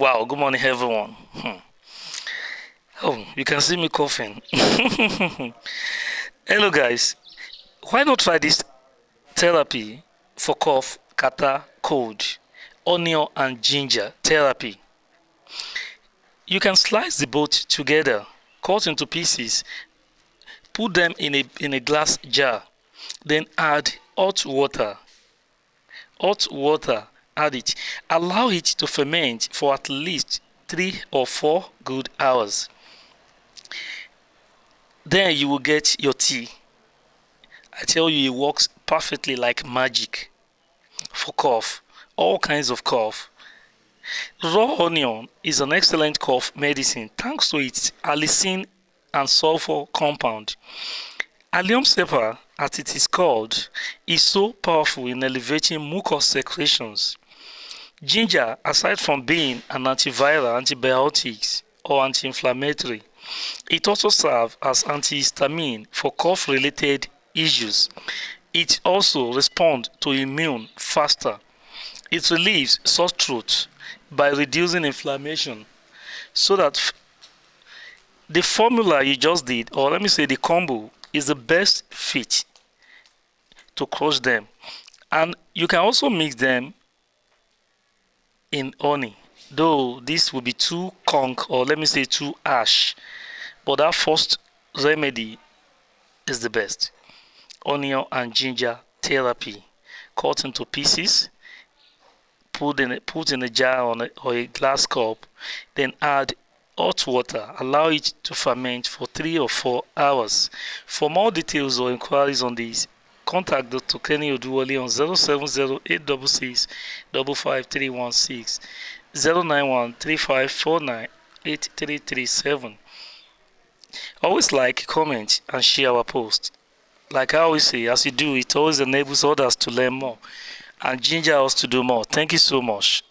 Wow, good morning, everyone. Oh, you can see me coughing. Hello, guys. Why not try this therapy for cough, catarrh, cold? Onion and ginger therapy. You can slice the both together, cut into pieces, put them in a glass jar, then add hot water. Hot water, add it. Allow it to ferment for at least 3 or 4 good hours. Then you will get your tea. I tell you, it works perfectly like magic for cough, all kinds of cough. Raw onion is an excellent cough medicine thanks to its allicin and sulfur compound. Allium pepper, as it is called, is so powerful in elevating mucus secretions. Ginger, aside from being an antiviral, antibiotics, or anti-inflammatory, it also serves as antihistamine for cough-related issues. It also responds to immune faster. It relieves sore throat by reducing inflammation. So that the formula you just did, or let me say the combo, is the best fit to crush them. And you can also mix them in honey. Though this will be too conk, or let me say too ash. But that first remedy is the best. Onion and ginger therapy. Cut into pieces, put in a jar or a glass cup, then add hot water. Allow it to ferment for 3 or 4 hours. For more details or inquiries on this, contact Dr. Kenny Oduwole on 070 09135498337. Always like, comment, and share our post. Like I always say, as you do, it always enables others to learn more and ginger us to do more. Thank you so much.